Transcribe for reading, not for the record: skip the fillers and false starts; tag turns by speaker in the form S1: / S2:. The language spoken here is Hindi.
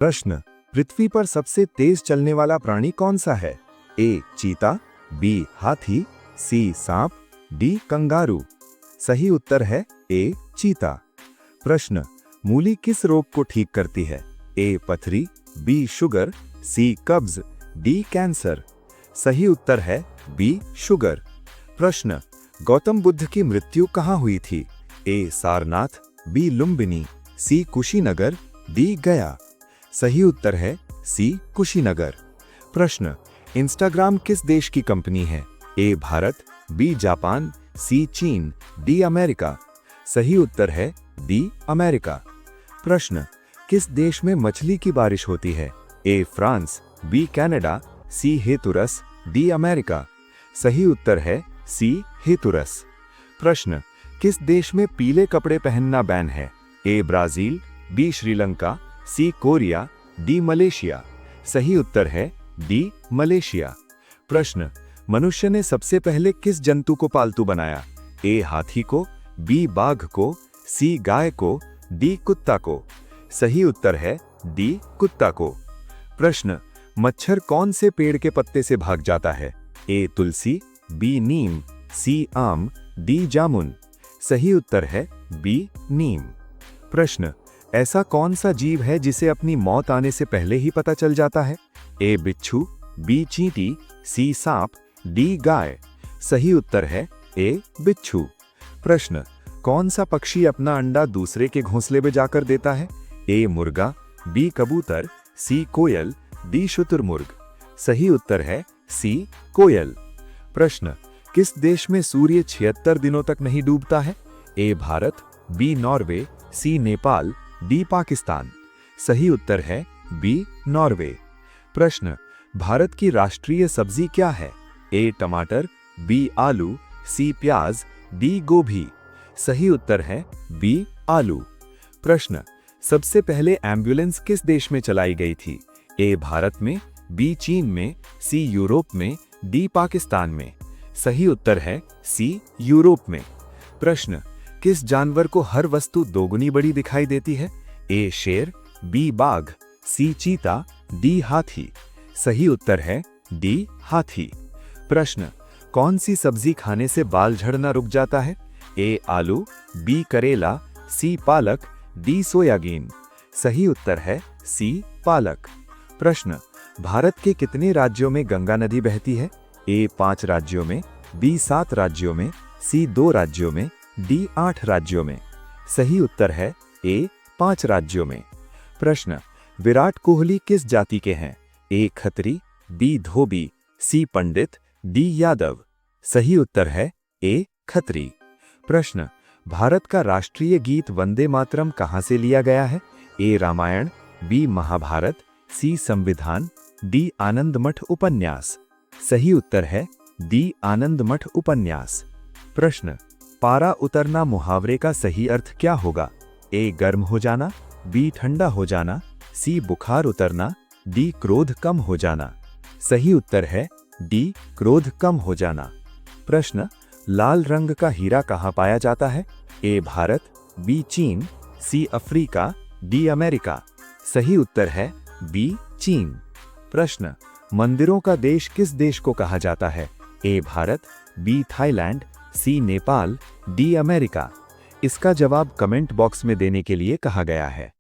S1: प्रश्न, पृथ्वी पर सबसे तेज चलने वाला प्राणी कौन सा है? ए चीता, बी हाथी, सी सांप, डी कंगारू। सही उत्तर है ए चीता। प्रश्न, मूली किस रोग को ठीक करती है? ए पथरी, बी शुगर, सी कब्ज, डी कैंसर। सही उत्तर है बी शुगर। प्रश्न, गौतम बुद्ध की मृत्यु कहाँ हुई थी? ए सारनाथ, बी लुम्बिनी, सी कुशीनगर, डी गया। सही उत्तर है सी कुशीनगर। प्रश्न, इंस्टाग्राम किस देश की कंपनी है? ए भारत, बी जापान, सी चीन, डी अमेरिका। सही उत्तर है डी अमेरिका। प्रश्न, किस देश में मछली की बारिश होती है? A France, B Canada, C हेतुरस, डी अमेरिका। सही उत्तर है सी हेतुरस। प्रश्न, किस देश में पीले कपड़े पहनना बैन है? A Brazil, B Sri Lanka, C Korea, D Malaysia. सही उत्तर है डी मलेशिया। प्रश्न, मनुष्य ने सबसे पहले किस जंतु को पालतू बनाया? ए हाथी को, बी बाघ को, सी गाय को, डी कुत्ता को। सही उत्तर है डी कुत्ता को। प्रश्न, मच्छर कौन से पेड़ के पत्ते से भाग जाता है? ए तुलसी, बी नीम, सी आम, डी जामुन। सही उत्तर है बी नीम। प्रश्न, ऐसा कौन सा जीव है जिसे अपनी मौत आने से पहले ही पता चल जाता है? ए बिच्छू, बी चींटी, सी सांप, डी गाय। सही उत्तर है ए बिच्छू। प्रश्न, कौन सा पक्षी अपना अंडा दूसरे के घोंसले में जाकर देता है? ए मुर्गा, बी कबूतर, सी कोयल, डी शुतुरमुर्ग। सही उत्तर है सी कोयल। प्रश्न, किस देश में सूर्य 76 दिनों तक नहीं डूबता है? ए भारत, बी नॉर्वे, सी नेपाल, डी पाकिस्तान। सही उत्तर है बी नॉर्वे। प्रश्न, भारत की राष्ट्रीय सब्जी क्या है? ए टमाटर, बी आलू, सी प्याज, डी गोभी। सही उत्तर है बी आलू। प्रश्न, सबसे पहले एम्बुलेंस किस देश में चलाई गई थी? ए भारत में, बी चीन में, सी यूरोप में, डी पाकिस्तान में। सही उत्तर है सी यूरोप में। प्रश्न, किस जानवर को हर वस्तु दोगुनी बड़ी दिखाई देती है? ए शेर, बी बाघ, सी चीता, डी हाथी। सही उत्तर है डी हाथी। प्रश्न, कौन सी सब्जी खाने से बाल झड़ना रुक जाता है? ए आलू, बी करेला, सी पालक, डी सोयाबीन। सही उत्तर है सी पालक। प्रश्न, भारत के कितने राज्यों में गंगा नदी बहती है? ए 5 राज्यों में, बी 7 राज्यों में, सी 2 राज्यों में, डी 8 राज्यों में। सही उत्तर है ए 5 राज्यों में। प्रश्न, विराट कोहली किस जाति के हैं? ए खत्री, बी धोबी, सी पंडित, डी यादव। सही उत्तर है ए खत्री। प्रश्न, भारत का राष्ट्रीय गीत वंदे मातरम कहां से लिया गया है? ए रामायण, बी महाभारत, सी संविधान, डी आनंद मठ उपन्यास। सही उत्तर है डी आनंद मठ उपन्यास। प्रश्न, पारा उतरना मुहावरे का सही अर्थ क्या होगा? ए गर्म हो जाना, बी ठंडा हो जाना, सी बुखार उतरना, डी क्रोध कम हो जाना। सही उत्तर है डी क्रोध कम हो जाना। प्रश्न, लाल रंग का हीरा कहाँ पाया जाता है? ए भारत, बी चीन, सी अफ्रीका, डी अमेरिका। सही उत्तर है बी चीन। प्रश्न, मंदिरों का देश किस देश को कहा जाता है? ए भारत, बी थाईलैंड, सी नेपाल, डी अमेरिका। इसका जवाब कमेंट बॉक्स में देने के लिए कहा गया है।